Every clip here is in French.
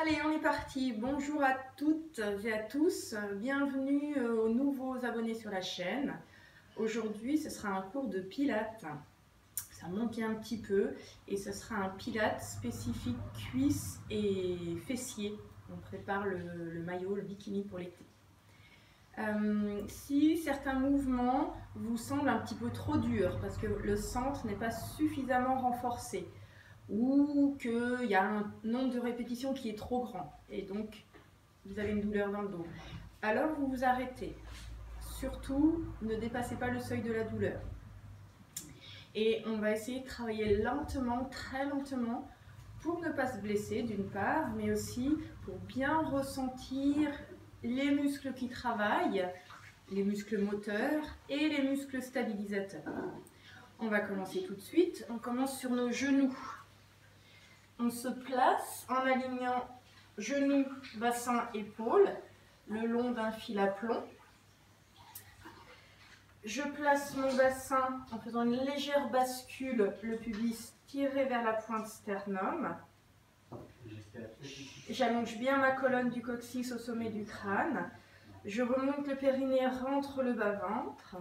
Allez, on est parti. Bonjour à toutes et à tous. Bienvenue aux nouveaux abonnés sur la chaîne. Aujourd'hui, ce sera un cours de pilates. Ça monte un petit peu et ce sera un pilates spécifique cuisses et fessiers. On prépare le maillot, le bikini pour l'été. Si certains mouvements vous semblent un petit peu trop durs parce que le centre n'est pas suffisamment renforcé, ou qu'il y a un nombre de répétitions qui est trop grand et donc vous avez une douleur dans le dos, alors vous vous arrêtez. Surtout, ne dépassez pas le seuil de la douleur. Et on va essayer de travailler lentement, très lentement, pour ne pas se blesser d'une part, mais aussi pour bien ressentir les muscles qui travaillent, les muscles moteurs et les muscles stabilisateurs. On va commencer tout de suite. On commence sur nos genoux. On se place en alignant genoux, bassin, épaules, le long d'un fil à plomb. Je place mon bassin en faisant une légère bascule, le pubis tiré vers la pointe sternum. J'allonge bien ma colonne du coccyx au sommet du crâne. Je remonte le périnée, rentre le bas-ventre.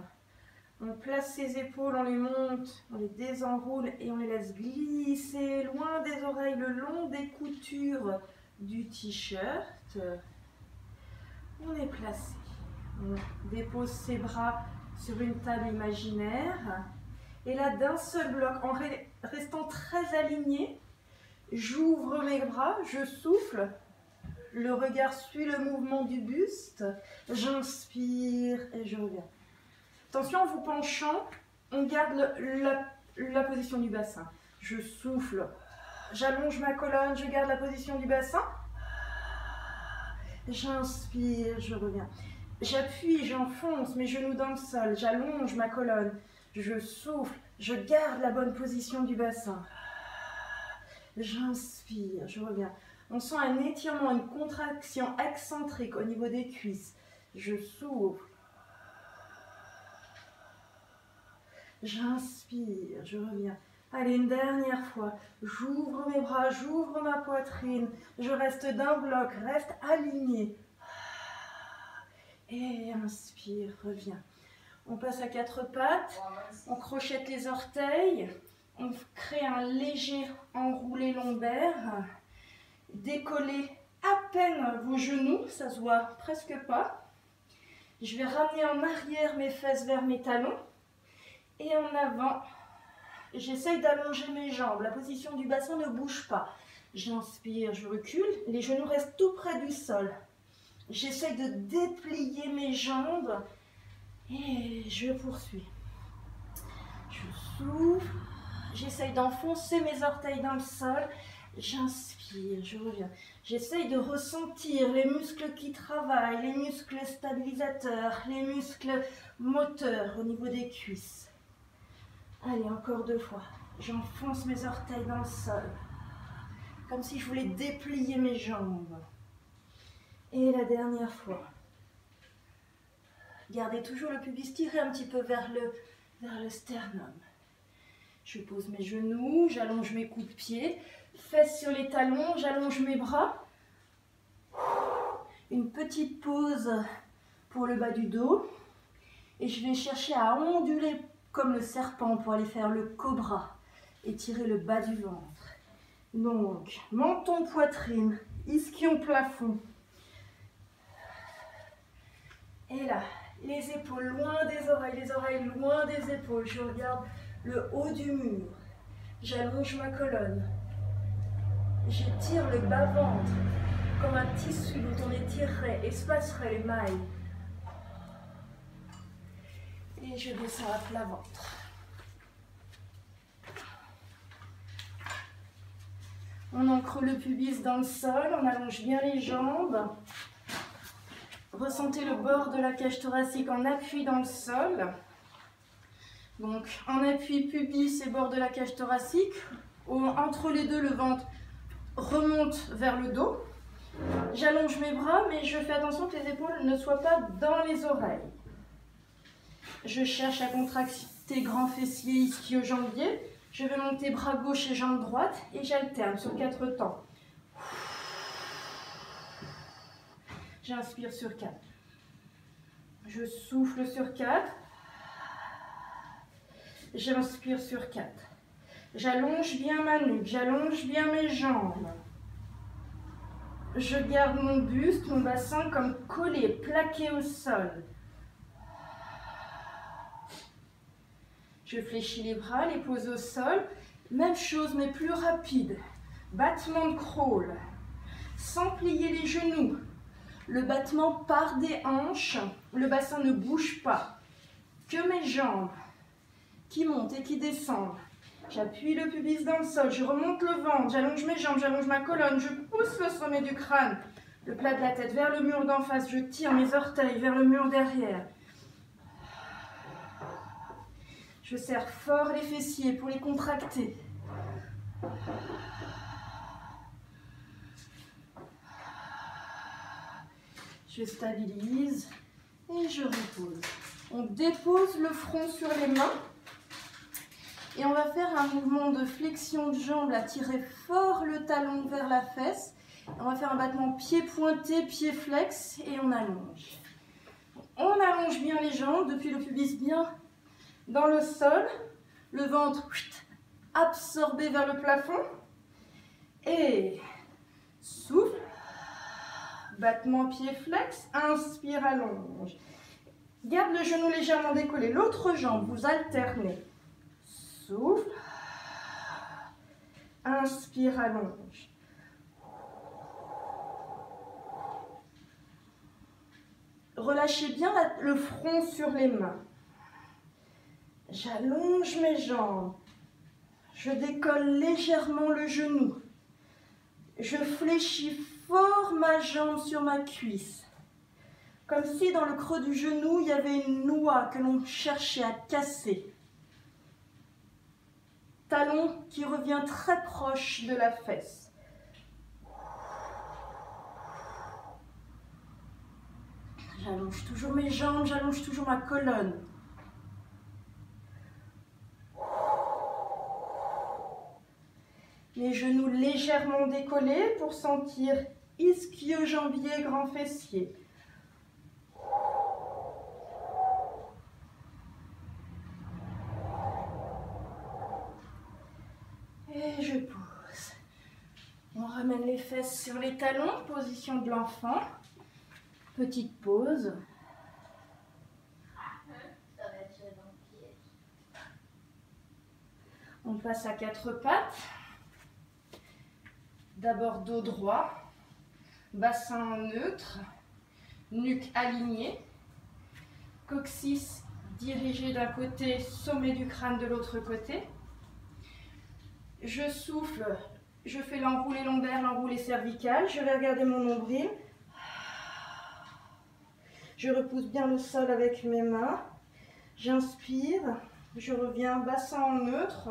On place ses épaules, on les monte, on les désenroule et on les laisse glisser loin des oreilles, le long des coutures du t-shirt. On est placé. On dépose ses bras sur une table imaginaire. Et là, d'un seul bloc, en restant très aligné, j'ouvre mes bras, je souffle. Le regard suit le mouvement du buste. J'inspire et je reviens. Attention, en vous penchant, on garde la position du bassin. Je souffle, j'allonge ma colonne, je garde la position du bassin. J'inspire, je reviens. J'appuie, j'enfonce mes genoux dans le sol, j'allonge ma colonne. Je souffle, je garde la bonne position du bassin. J'inspire, je reviens. On sent un étirement, une contraction excentrique au niveau des cuisses. Je souffle. J'inspire, je reviens. Allez, une dernière fois. J'ouvre mes bras, j'ouvre ma poitrine. Je reste d'un bloc, reste aligné. Et inspire, reviens. On passe à quatre pattes. On crochette les orteils. On crée un léger enroulé lombaire. Décollez à peine vos genoux, ça se voit presque pas. Je vais ramener en arrière mes fesses vers mes talons. Et en avant, j'essaye d'allonger mes jambes. La position du bassin ne bouge pas. J'inspire, je recule. Les genoux restent tout près du sol. J'essaye de déplier mes jambes. Et je poursuis. Je souffle. J'essaye d'enfoncer mes orteils dans le sol. J'inspire, je reviens. J'essaye de ressentir les muscles qui travaillent, les muscles stabilisateurs, les muscles moteurs au niveau des cuisses. Allez, encore deux fois. J'enfonce mes orteils dans le sol. Comme si je voulais déplier mes jambes. Et la dernière fois. Gardez toujours le pubis tiré un petit peu vers le sternum. Je pose mes genoux, j'allonge mes coups de pied. Fesses sur les talons, j'allonge mes bras. Une petite pause pour le bas du dos. Et je vais chercher à onduler comme le serpent pour aller faire le cobra, étirer le bas du ventre. Donc, menton, poitrine, ischion, plafond. Et là, les épaules loin des oreilles, les oreilles loin des épaules. Je regarde le haut du mur. J'allonge ma colonne. J'étire le bas-ventre comme un tissu dont on étirerait, espacerait les mailles. Et je descends à plat ventre. On ancre le pubis dans le sol, on allonge bien les jambes. Ressentez le bord de la cage thoracique en appui dans le sol. Donc en appui pubis et bord de la cage thoracique. Entre les deux, le ventre remonte vers le dos. J'allonge mes bras, mais je fais attention que les épaules ne soient pas dans les oreilles. Je cherche à contracter grand fessier, ischio-jambier. Je vais monter bras gauche et jambe droite et j'alterne sur 4 temps. J'inspire sur 4. Je souffle sur 4. J'inspire sur 4. J'allonge bien ma nuque, j'allonge bien mes jambes. Je garde mon buste, mon bassin comme collé, plaqué au sol. Je fléchis les bras, les pose au sol. Même chose, mais plus rapide. Battement de crawl. Sans plier les genoux. Le battement part des hanches. Le bassin ne bouge pas. Que mes jambes qui montent et qui descendent. J'appuie le pubis dans le sol. Je remonte le ventre. J'allonge mes jambes, j'allonge ma colonne. Je pousse le sommet du crâne. Le plat de la tête vers le mur d'en face. Je tire mes orteils vers le mur derrière. Je serre fort les fessiers pour les contracter. Je stabilise et je repose. On dépose le front sur les mains et on va faire un mouvement de flexion de jambe, à tirer fort le talon vers la fesse. On va faire un battement pied pointé, pied flex et on allonge. On allonge bien les jambes depuis le pubis bien dans le sol, le ventre absorbé vers le plafond et souffle, battement pied flex, inspire, allonge. Garde le genou légèrement décollé, l'autre jambe, vous alternez. Souffle, inspire, allonge. Relâchez bien le front sur les mains. J'allonge mes jambes. Je décolle légèrement le genou. Je fléchis fort ma jambe sur ma cuisse. Comme si dans le creux du genou, il y avait une noix que l'on cherchait à casser. Talon qui revient très proche de la fesse. J'allonge toujours mes jambes, j'allonge toujours ma colonne. Les genoux légèrement décollés pour sentir ischio-jambier, grand fessier. Et je pose. On ramène les fesses sur les talons, position de l'enfant. Petite pause. On passe à 4 pattes. D'abord dos droit, bassin neutre, nuque alignée, coccyx dirigé d'un côté, sommet du crâne de l'autre côté. Je souffle, je fais l'enroulé lombaire, l'enroulé cervical, je vais regarder mon nombril. Je repousse bien le sol avec mes mains. J'inspire, je reviens bassin en neutre,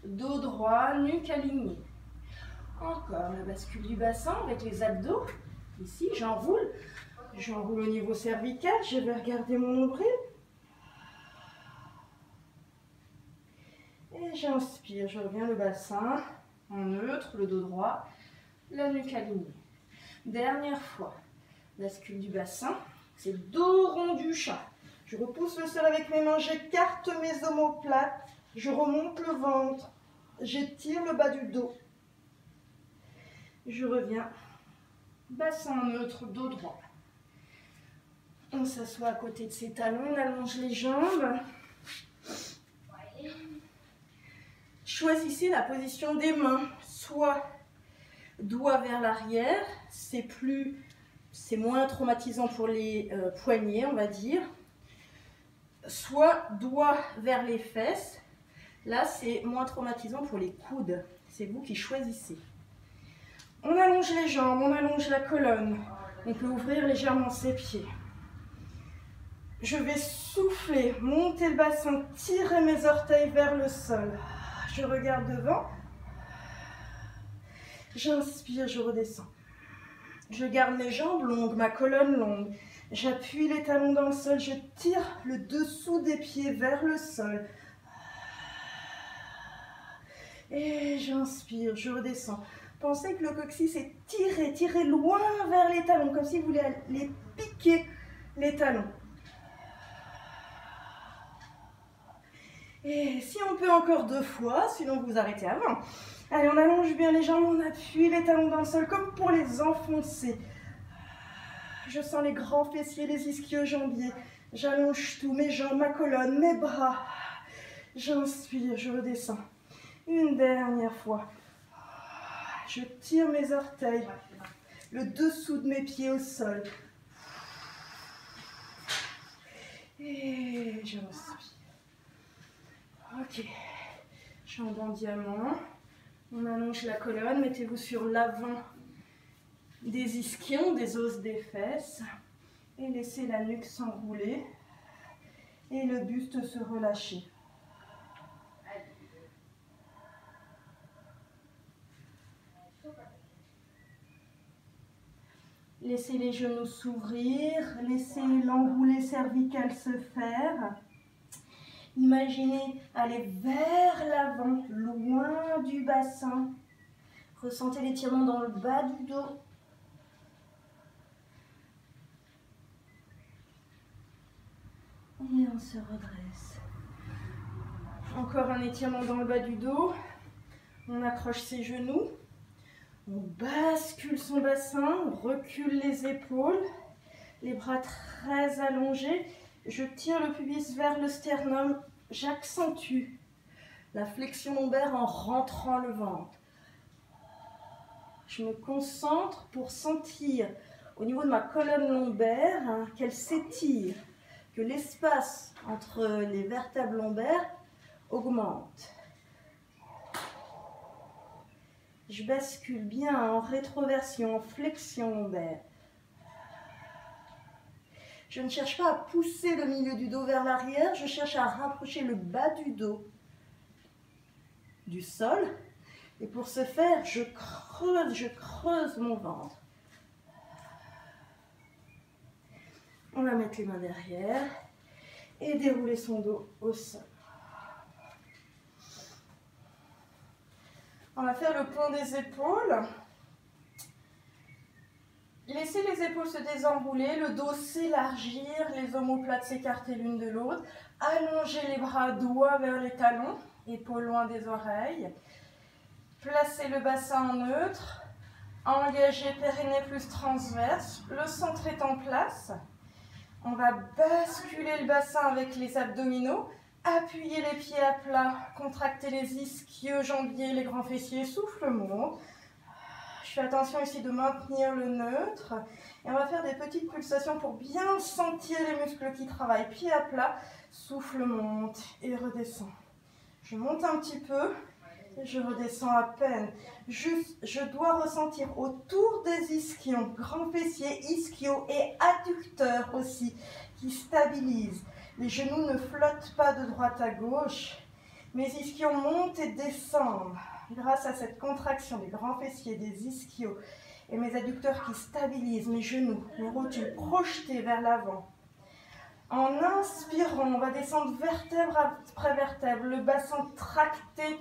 dos droit, nuque alignée. Encore la bascule du bassin avec les abdos. Ici, j'enroule. J'enroule au niveau cervical. Je vais regarder mon nombril. Et j'inspire. Je reviens le bassin en neutre, le dos droit, la nuque alignée. Dernière fois. Bascule du bassin. C'est dos rond du chat. Je repousse le sol avec mes mains. J'écarte mes omoplates. Je remonte le ventre. J'étire le bas du dos. Je reviens, bassin neutre, dos droit. On s'assoit à côté de ses talons, on allonge les jambes. Choisissez la position des mains, soit doigts vers l'arrière, c'est moins traumatisant pour les poignets, on va dire. Soit doigts vers les fesses, là c'est moins traumatisant pour les coudes, c'est vous qui choisissez. On allonge les jambes, on allonge la colonne. On peut ouvrir légèrement ses pieds. Je vais souffler, monter le bassin, tirer mes orteils vers le sol. Je regarde devant. J'inspire, je redescends. Je garde mes jambes longues, ma colonne longue. J'appuie les talons dans le sol, je tire le dessous des pieds vers le sol. Et j'inspire, je redescends. Pensez que le coccyx est tiré loin vers les talons, comme si vous voulez aller piquer les talons. Et si on peut encore 2 fois, sinon vous arrêtez avant. Allez, on allonge bien les jambes, on appuie les talons dans le sol, comme pour les enfoncer. Je sens les grands fessiers, les ischio-jambiers. J'allonge tout, mes jambes, ma colonne, mes bras. J'inspire, je redescends. Une dernière fois. Je tire mes orteils, le dessous de mes pieds au sol. Et je respire. Ok. Jambes en diamant. On allonge la colonne. Mettez-vous sur l'avant des ischions, des os des fesses. Et laissez la nuque s'enrouler. Et le buste se relâcher. Laissez les genoux s'ouvrir, laissez l'enroulé cervical se faire. Imaginez aller vers l'avant, loin du bassin. Ressentez l'étirement dans le bas du dos. Et on se redresse. Encore un étirement dans le bas du dos. On accroche ses genoux. On bascule son bassin, on recule les épaules, les bras très allongés. Je tire le pubis vers le sternum, j'accentue la flexion lombaire en rentrant le ventre. Je me concentre pour sentir au niveau de ma colonne lombaire qu'elle s'étire, que l'espace entre les vertèbres lombaires augmente. Je bascule bien en rétroversion, en flexion lombaire. Je ne cherche pas à pousser le milieu du dos vers l'arrière, je cherche à rapprocher le bas du dos du sol. Et pour ce faire, je creuse mon ventre. On va mettre les mains derrière et dérouler son dos au sol. On va faire le pont des épaules. Laissez les épaules se désenrouler, le dos s'élargir, les omoplates s'écarter l'une de l'autre. Allongez les bras, doigts vers les talons, épaules loin des oreilles. Placez le bassin en neutre. Engagez périnée plus transverse. Le centre est en place. On va basculer le bassin avec les abdominaux. Appuyez les pieds à plat, contractez les ischio-jambiers, les grands fessiers, souffle monte. Je fais attention ici de maintenir le neutre. Et on va faire des petites pulsations pour bien sentir les muscles qui travaillent. Pieds à plat, souffle monte et redescend. Je monte un petit peu et je redescends à peine. Je dois ressentir autour des ischions, grands fessiers, ischio et adducteurs aussi, qui stabilisent. Les genoux ne flottent pas de droite à gauche. Mes ischions montent et descendent grâce à cette contraction des grands fessiers, des ischios et mes adducteurs qui stabilisent mes genoux, mes rotules projetés vers l'avant. En inspirant, on va descendre vertèbre après vertèbre, le bassin tracté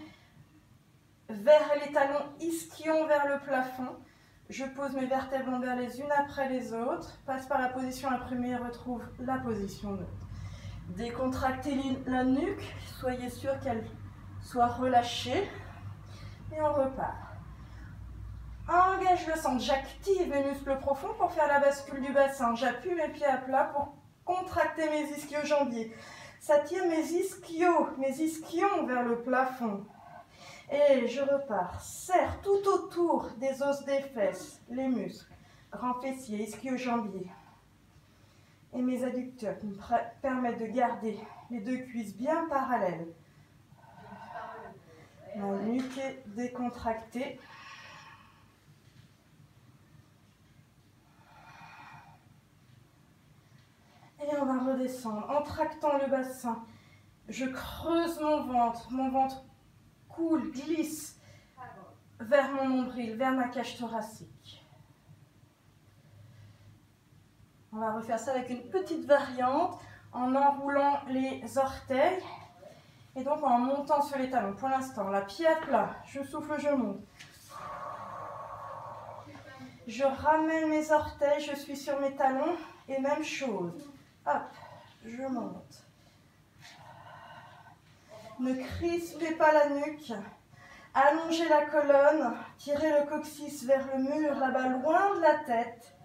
vers les talons, ischions vers le plafond. Je pose mes vertèbres lombaires les unes après les autres, passe par la position imprimée et retrouve la position neutre. Décontractez la nuque, soyez sûr qu'elle soit relâchée et on repart. Engage le centre, j'active mes muscles profonds pour faire la bascule du bassin. J'appuie mes pieds à plat pour contracter mes ischio-jambiers. Ça tire mes ischions vers le plafond. Et je repars. Serre tout autour des os des fesses, les muscles, grands fessiers, ischio-jambiers. Et mes adducteurs qui me permettent de garder les deux cuisses bien parallèles. Ma nuque est décontractée. Et on va redescendre en tractant le bassin. Je creuse mon ventre coule, glisse vers mon nombril, vers ma cage thoracique. On va refaire ça avec une petite variante en enroulant les orteils et donc en montant sur les talons. Pour l'instant, la pied à plat, je souffle, je monte. Je ramène mes orteils, je suis sur mes talons. Et même chose. Hop, je monte. Ne crispez pas la nuque. Allongez la colonne. Tirez le coccyx vers le mur, là-bas, loin de la tête.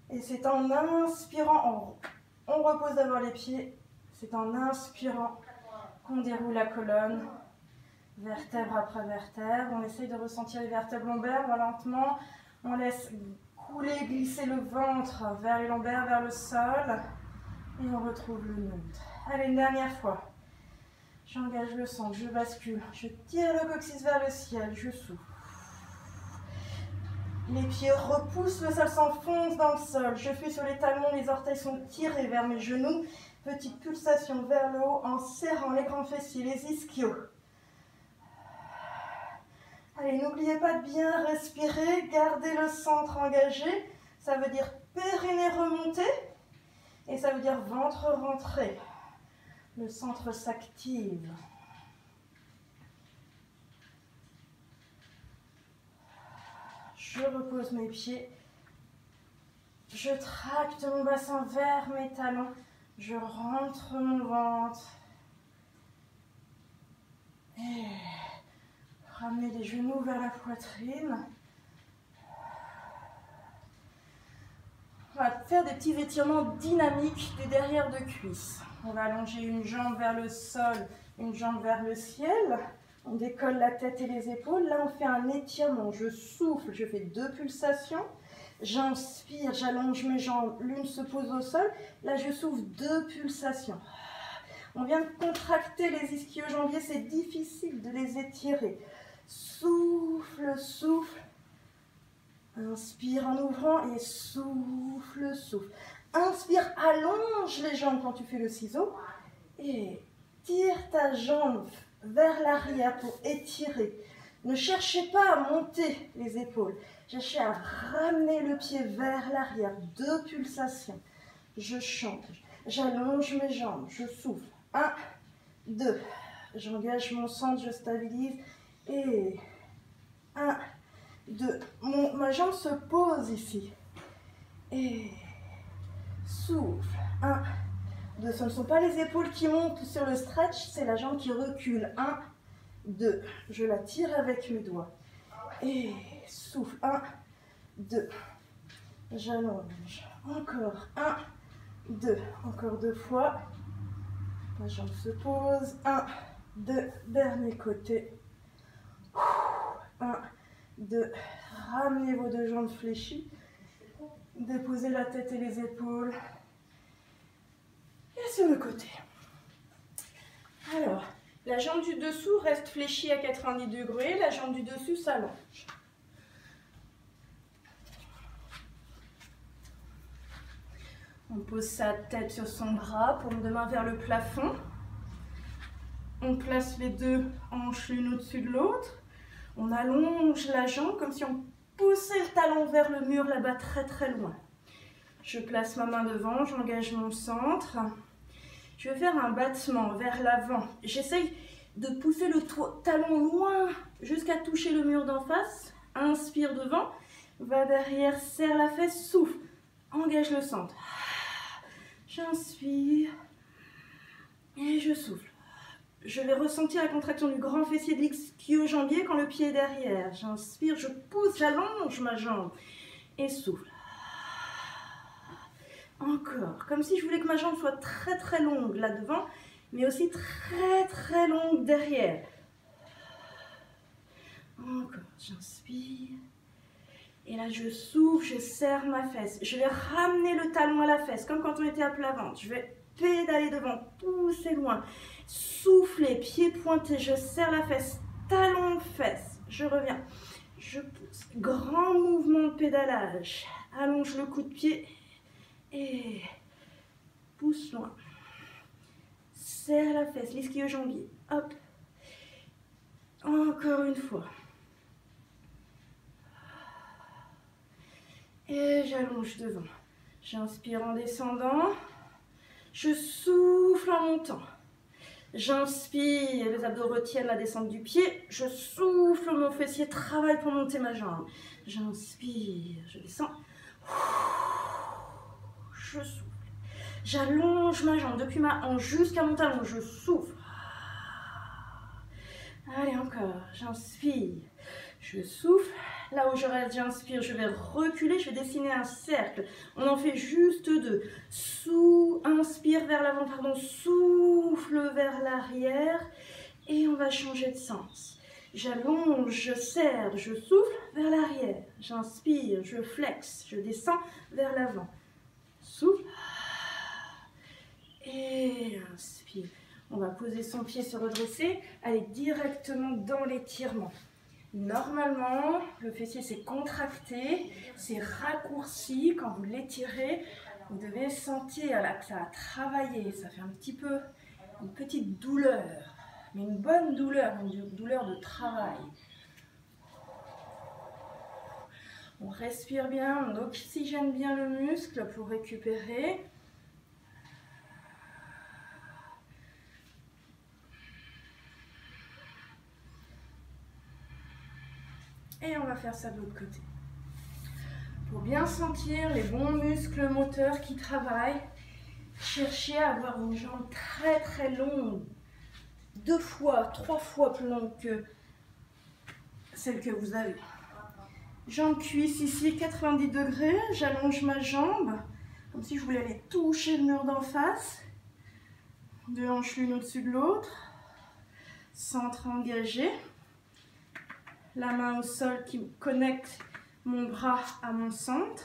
Et c'est en inspirant, on repose d'abord les pieds. C'est en inspirant qu'on déroule la colonne. Vertèbre après vertèbre. On essaye de ressentir les vertèbres lombaires. On va lentement. On laisse couler, glisser le ventre vers les lombaires, vers le sol. Et on retrouve le neutre. Allez, une dernière fois. J'engage le centre, je bascule. Je tire le coccyx vers le ciel, je souffle. Les pieds repoussent, le sol s'enfonce dans le sol. Je suis sur les talons, les orteils sont tirés vers mes genoux. Petite pulsation vers le haut en serrant les grands fessiers, les ischios. Allez, n'oubliez pas de bien respirer, gardez le centre engagé. Ça veut dire périnée remonté et ça veut dire ventre rentré. Le centre s'active. Je repose mes pieds. Je tracte mon bassin vers mes talons. Je rentre mon ventre. Et ramenez les genoux vers la poitrine. On va faire des petits étirements dynamiques des derrières de cuisses. On va allonger une jambe vers le sol, une jambe vers le ciel. On décolle la tête et les épaules. Là, on fait un étirement. Je souffle, je fais 2 pulsations. J'inspire, j'allonge mes jambes. L'une se pose au sol. Là, je souffle 2 pulsations. On vient de contracter les ischio-jambiers. C'est difficile de les étirer. Souffle, souffle. Inspire en ouvrant et souffle, souffle. Inspire, allonge les jambes quand tu fais le ciseau. Et tire ta jambe vers l'arrière pour étirer. Ne cherchez pas à monter les épaules. Cherchez à ramener le pied vers l'arrière. 2 pulsations. Je change. J'allonge mes jambes. Je souffle. 1, 2. J'engage mon centre. Je stabilise. Et 1, 2. Ma jambe se pose ici. Et souffle. 1, 2. Ce ne sont pas les épaules qui montent sur le stretch, c'est la jambe qui recule. 1, 2. Je la tire avec mes doigts. Et souffle. 1, 2. J'allonge. Encore. 1, 2. Encore 2 fois. La jambe se pose. 1, 2. Dernier côté. 1, 2. Ramenez vos 2 jambes fléchies. Déposez la tête et les épaules. Et sur le côté. Alors, la jambe du dessous reste fléchie à 90 degrés. La jambe du dessus s'allonge. On pose sa tête sur son bras, paume de main vers le plafond. On place les 2 hanches l'une au-dessus de l'autre. On allonge la jambe comme si on poussait le talon vers le mur là-bas très très loin. Je place ma main devant, j'engage mon centre. Je vais faire un battement vers l'avant. J'essaye de pousser le talon loin jusqu'à toucher le mur d'en face. Inspire devant, va derrière, serre la fesse, souffle. Engage le centre. J'inspire et je souffle. Je vais ressentir la contraction du grand fessier de l'ischio-jambier quand le pied est derrière. J'inspire, je pousse, j'allonge ma jambe et souffle. Encore, comme si je voulais que ma jambe soit très très longue là devant, mais aussi très très longue derrière. Encore, j'inspire. Et là, je souffle, je serre ma fesse. Je vais ramener le talon à la fesse, comme quand on était à plat ventre. Je vais pédaler devant, pousser loin. Souffler, pied pointé, je serre la fesse, talon, fesse. Je reviens, je pousse. Grand mouvement de pédalage. Allonge le coup de pied et pousse loin. Serre la fesse, l'ischio-jambier. Hop. Encore une fois. Et j'allonge devant. J'inspire en descendant. Je souffle en montant. J'inspire, les abdos retiennent la descente du pied. Je souffle, mon fessier travaille pour monter ma jambe. J'inspire, je descends. Je souffle. J'allonge ma jambe depuis ma hanche jusqu'à mon talon. Je souffle. Allez, encore. J'inspire. Je souffle. Là où je reste, j'inspire. Je vais reculer. Je vais dessiner un cercle. On en fait juste 2. Inspire vers l'avant, pardon. Souffle vers l'arrière. Et on va changer de sens. J'allonge, je serre, je souffle vers l'arrière. J'inspire, je flexe, je descends vers l'avant. Souffle. Et inspire. On va poser son pied, se redresser, aller directement dans l'étirement. Normalement, le fessier s'est contracté, c'est raccourci. Quand vous l'étirez, vous devez sentir là que ça a travaillé. Ça fait un petit peu une petite douleur, mais une bonne douleur, une douleur de travail. On respire bien, on oxygène bien le muscle pour récupérer. Et on va faire ça de l'autre côté. Pour bien sentir les bons muscles moteurs qui travaillent, cherchez à avoir une jambe très très longue. 2 fois, 3 fois plus longue que celle que vous avez. Jambe cuisse ici, 90 degrés. J'allonge ma jambe, comme si je voulais aller toucher le mur d'en face. 2 hanches l'une au-dessus de l'autre. Centre engagé. La main au sol qui connecte mon bras à mon centre.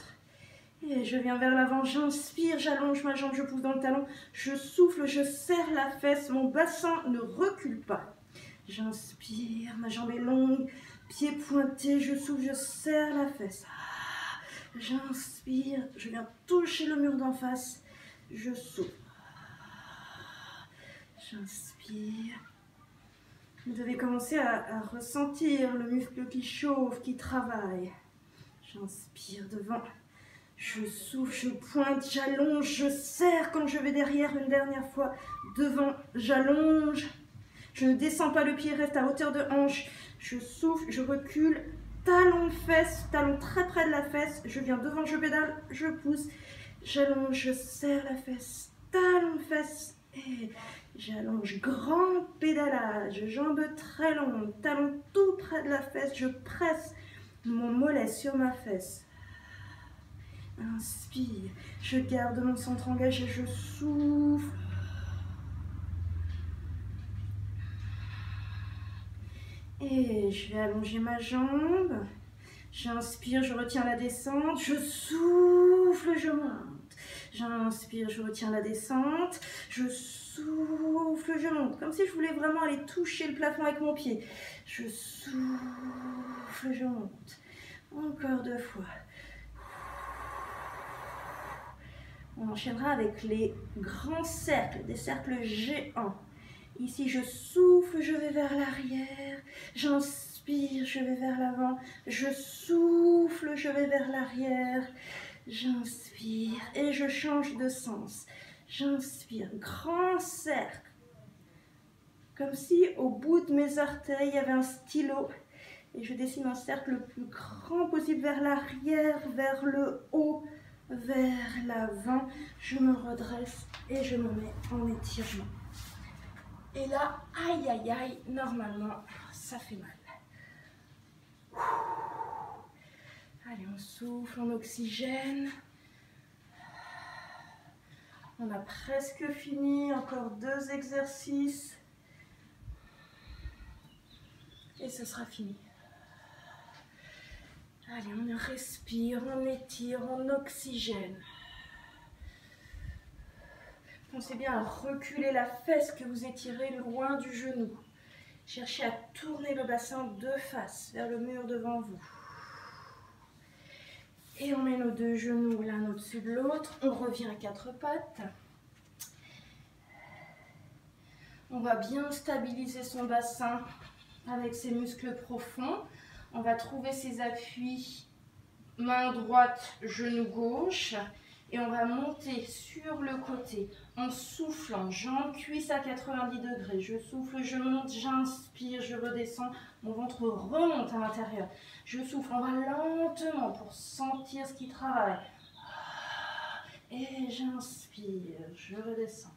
Et je viens vers l'avant, j'inspire, j'allonge ma jambe, je pousse dans le talon. Je souffle, je serre la fesse, mon bassin ne recule pas. J'inspire, ma jambe est longue, pied pointé, je souffle, je serre la fesse. J'inspire, je viens toucher le mur d'en face. Je souffle. J'inspire. Vous devez commencer à ressentir le muscle qui chauffe, qui travaille. J'inspire devant. Je souffle, je pointe, j'allonge, je serre quand je vais derrière une dernière fois. Devant, j'allonge. Je ne descends pas le pied, reste à hauteur de hanche. Je souffle, je recule. Talon fesse, talon très près de la fesse. Je viens devant, je pédale, je pousse. J'allonge, je serre la fesse. Talon fesse. Et j'allonge, grand pédalage, jambes très longues, talon tout près de la fesse, je presse mon mollet sur ma fesse. Inspire, je garde mon centre engagé, je souffle. Et je vais allonger ma jambe. J'inspire, je retiens la descente, je souffle, je monte. J'inspire, je retiens la descente, je souffle, je monte. Comme si je voulais vraiment aller toucher le plafond avec mon pied. Je souffle, je monte. Encore 2 fois. On enchaînera avec les grands cercles, des cercles géants. Ici, je souffle, je vais vers l'arrière. J'inspire, je vais vers l'avant. Je souffle, je vais vers l'arrière. J'inspire et je change de sens. J'inspire, grand cercle. Comme si au bout de mes orteils, il y avait un stylo. Et je dessine un cercle le plus grand possible vers l'arrière, vers le haut, vers l'avant. Je me redresse et je me mets en étirement. Et là, aïe aïe aïe, normalement, ça fait mal. Allez, on souffle, on oxygène. On a presque fini, encore 2 exercices. Et ce sera fini. Allez, on respire, on étire, on oxygène. Pensez bien à reculer la fesse que vous étirez loin du genou. Cherchez à tourner le bassin de face vers le mur devant vous. Et on met nos 2 genoux l'un au-dessus de l'autre. On revient à 4 pattes. On va bien stabiliser son bassin avec ses muscles profonds. On va trouver ses appuis, main droite, genou gauche. Et on va monter sur le côté en soufflant, jambes, cuisses à 90 degrés. Je souffle, je monte, j'inspire, je redescends. Mon ventre remonte à l'intérieur. Je souffle, on va lentement pour sentir ce qui travaille. Et j'inspire, je redescends.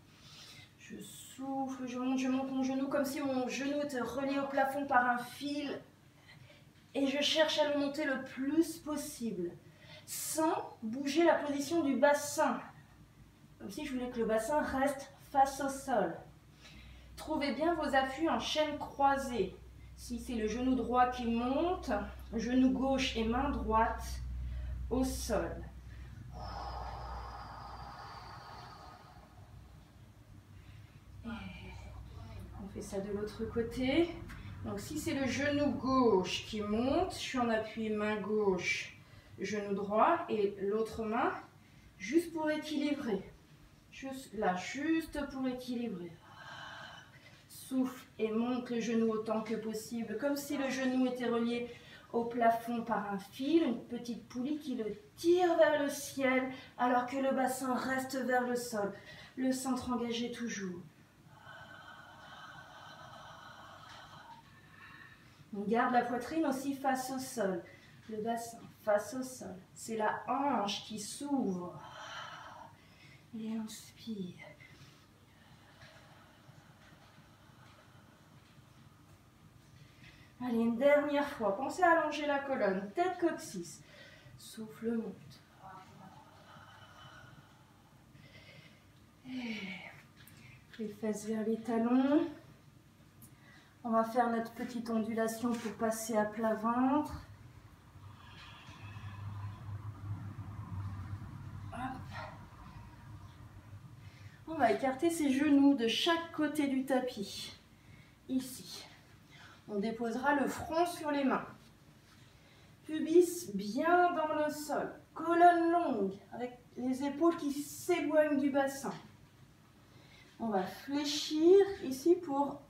Je souffle, je monte mon genou comme si mon genou était relié au plafond par un fil. Et je cherche à le monter le plus possible, sans bouger la position du bassin. Comme si je voulais que le bassin reste face au sol. Trouvez bien vos appuis en chaîne croisée. Si c'est le genou droit qui monte, genou gauche et main droite au sol. On fait ça de l'autre côté. Donc si c'est le genou gauche qui monte, je suis en appui main gauche, genou droit et l'autre main juste pour équilibrer. Juste pour équilibrer. Souffle et monte le genou autant que possible, comme si le genou était relié au plafond par un fil, une petite poulie qui le tire vers le ciel alors que le bassin reste vers le sol. Le centre engagé toujours. On garde la poitrine aussi face au sol, le bassin face au sol. C'est la hanche qui s'ouvre. Et inspire. Allez, une dernière fois. Pensez à allonger la colonne, tête coccyx. Souffle, monte. Et les fesses vers les talons. On va faire notre petite ondulation pour passer à plat ventre. Hop. On va écarter ses genoux de chaque côté du tapis. Ici. On déposera le front sur les mains. Pubis bien dans le sol. Colonne longue avec les épaules qui s'éloignent du bassin. On va fléchir ici pour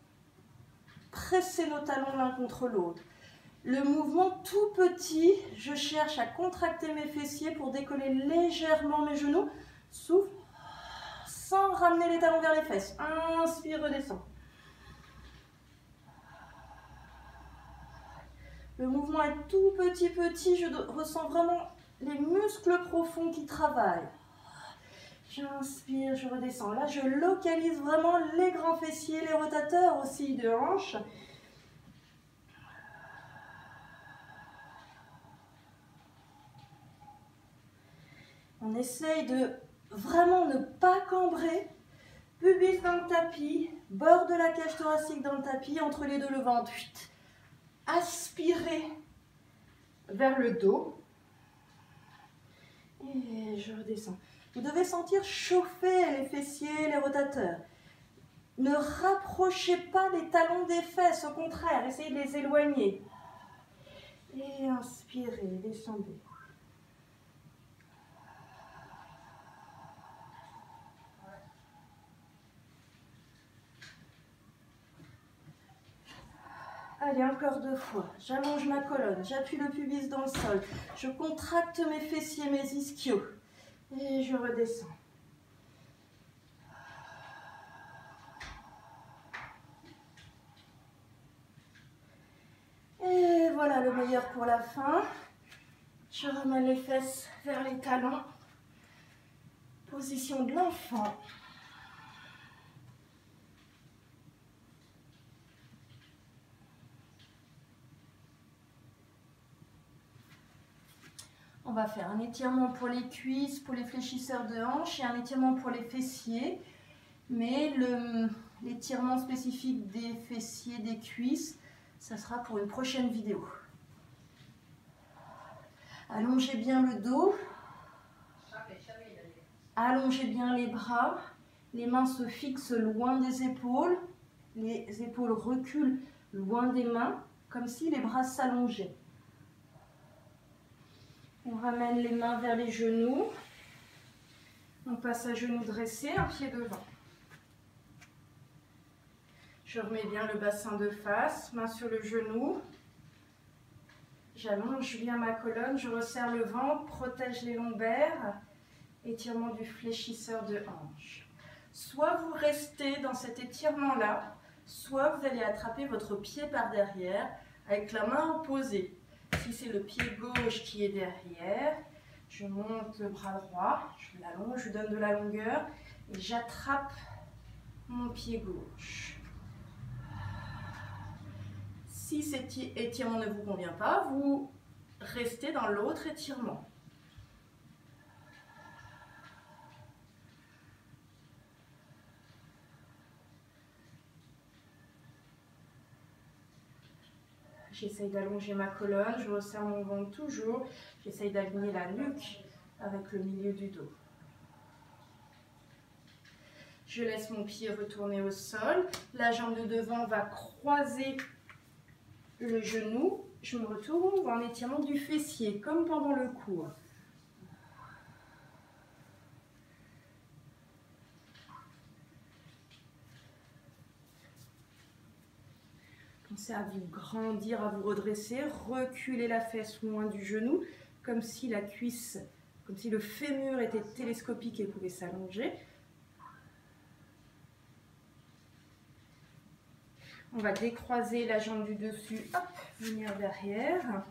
presser nos talons l'un contre l'autre. Le mouvement tout petit, je cherche à contracter mes fessiers pour décoller légèrement mes genoux. Souffle, sans ramener les talons vers les fesses. Inspire, redescends. Le mouvement est tout petit, je ressens vraiment les muscles profonds qui travaillent. J'inspire, je redescends. Là, je localise vraiment les grands fessiers, les rotateurs aussi de hanches. On essaye de vraiment ne pas cambrer. Pubis dans le tapis, bord de la cage thoracique dans le tapis, entre les deux le ventre. Aspirez vers le dos. Et je redescends. Vous devez sentir chauffer les fessiers, les rotateurs. Ne rapprochez pas les talons des fesses, au contraire, essayez de les éloigner. Et inspirez, descendez. Allez, encore 2 fois. J'allonge ma colonne, j'appuie le pubis dans le sol. Je contracte mes fessiers, mes ischios. Et je redescends. Et voilà le meilleur pour la fin. Je ramène les fesses vers les talons. Position de l'enfant. On va faire un étirement pour les cuisses, pour les fléchisseurs de hanches et un étirement pour les fessiers. Mais l'étirement spécifique des fessiers, des cuisses, ça sera pour une prochaine vidéo. Allongez bien le dos. Allongez bien les bras. Les mains se fixent loin des épaules. Les épaules reculent loin des mains, comme si les bras s'allongeaient. On ramène les mains vers les genoux. On passe à genoux dressés, un pied devant. Je remets bien le bassin de face, main sur le genou. J'allonge bien ma colonne, je resserre le ventre, protège les lombaires. étirement du fléchisseur de hanche. Soit vous restez dans cet étirement-là, soit vous allez attraper votre pied par derrière avec la main opposée. Si c'est le pied gauche qui est derrière, je monte le bras droit, je l'allonge, je donne de la longueur et j'attrape mon pied gauche. Si cet étirement ne vous convient pas, vous restez dans l'autre étirement. J'essaye d'allonger ma colonne, je resserre mon ventre toujours. J'essaye d'aligner la nuque avec le milieu du dos. Je laisse mon pied retourner au sol. La jambe de devant va croiser le genou. Je me retrouve en étirement du fessier, comme pendant le cours. Pensez à vous grandir, à vous redresser, reculer la fesse loin du genou, comme si la cuisse, comme si le fémur était télescopique et pouvait s'allonger. On va décroiser la jambe du dessus, hop, venir derrière,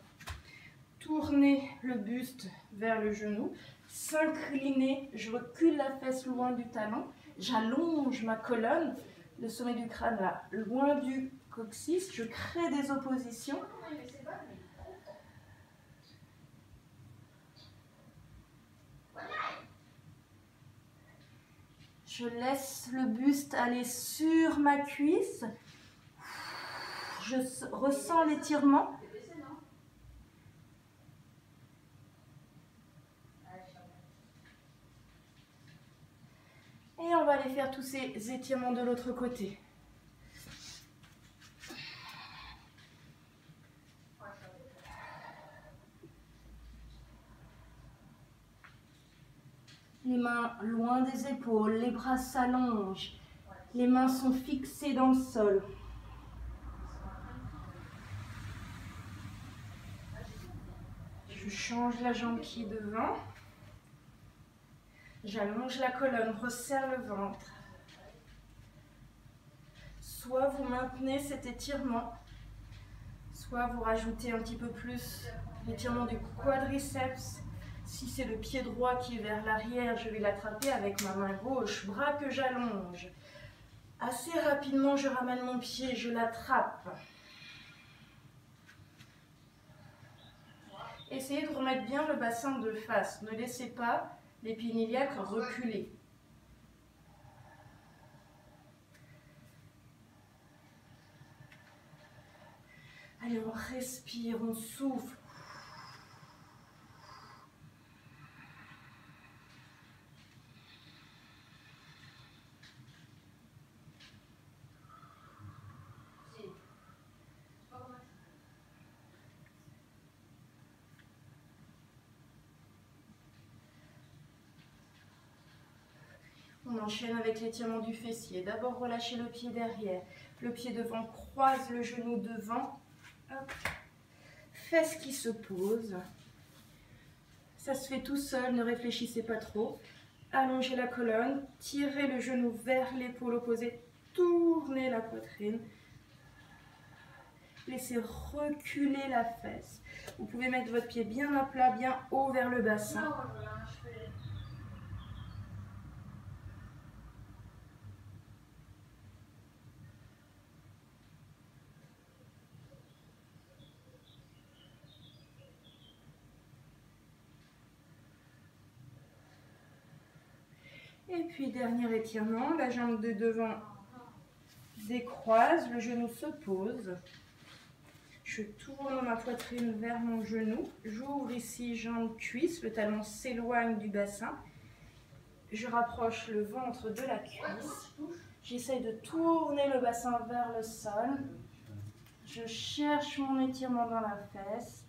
tourner le buste vers le genou, s'incliner, je recule la fesse loin du talon, j'allonge ma colonne, le sommet du crâne là, loin du coccyx, je crée des oppositions. Je laisse le buste aller sur ma cuisse. Je ressens l'étirement. Et on va aller faire tous ces étirements de l'autre côté. Les mains loin des épaules, les bras s'allongent, les mains sont fixées dans le sol. Je change la jambe qui est devant. J'allonge la colonne, resserre le ventre. Soit vous maintenez cet étirement, soit vous rajoutez un petit peu plus l'étirement du quadriceps. Si c'est le pied droit qui est vers l'arrière, je vais l'attraper avec ma main gauche, bras que j'allonge. Assez rapidement, je ramène mon pied, je l'attrape. Essayez de remettre bien le bassin de face. Ne laissez pas l'épiniliaque reculer. Allez, on respire, on souffle. On enchaîne avec l'étirement du fessier. D'abord, relâchez le pied derrière. Le pied devant croise le genou devant. Hop. Fesse qui se pose. Ça se fait tout seul, ne réfléchissez pas trop. Allongez la colonne, tirez le genou vers l'épaule opposée, tournez la poitrine. Laissez reculer la fesse. Vous pouvez mettre votre pied bien à plat, bien haut vers le bassin. Et puis dernier étirement, la jambe de devant décroise, le genou se pose. Je tourne ma poitrine vers mon genou. J'ouvre ici jambe cuisse, le talon s'éloigne du bassin. Je rapproche le ventre de la cuisse. J'essaye de tourner le bassin vers le sol. Je cherche mon étirement dans la fesse.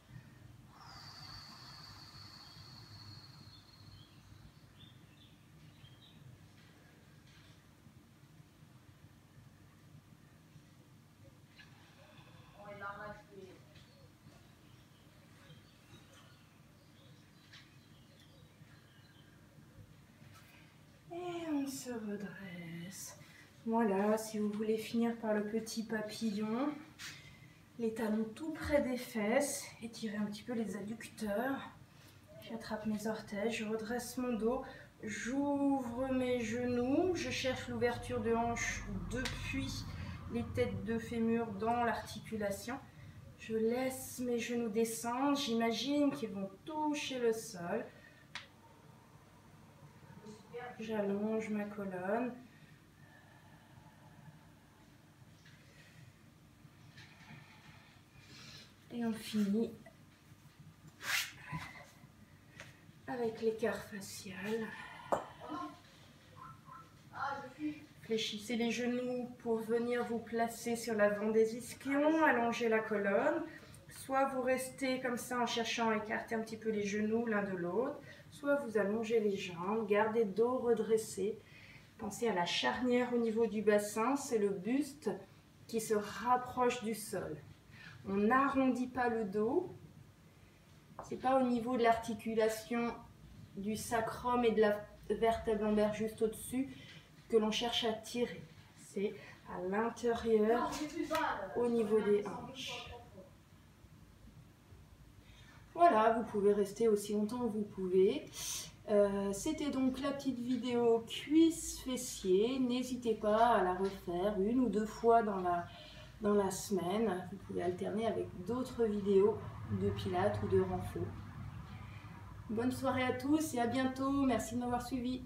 redresse. Voilà, si vous voulez finir par le petit papillon, les talons tout près des fesses, étirez un petit peu les adducteurs. J'attrape mes orteils, je redresse mon dos, j'ouvre mes genoux, je cherche l'ouverture de hanche depuis les têtes de fémur dans l'articulation. Je laisse mes genoux descendre, j'imagine qu'ils vont toucher le sol. J'allonge ma colonne. Et on finit avec l'écart facial. Fléchissez les genoux pour venir vous placer sur l'avant des ischions, allongez la colonne. Soit vous restez comme ça en cherchant à écarter un petit peu les genoux l'un de l'autre, soit vous allongez les jambes, gardez le dos redressé. Pensez à la charnière au niveau du bassin, c'est le buste qui se rapproche du sol. On n'arrondit pas le dos, c'est pas au niveau de l'articulation du sacrum et de la vertèbre lombaire juste au-dessus que l'on cherche à tirer. C'est à l'intérieur, au niveau des hanches. Voilà, vous pouvez rester aussi longtemps que vous pouvez. C'était donc la petite vidéo cuisse fessier. N'hésitez pas à la refaire 1 ou 2 fois dans la semaine. Vous pouvez alterner avec d'autres vidéos de pilates ou de renfort. Bonne soirée à tous et à bientôt. Merci de m'avoir suivi.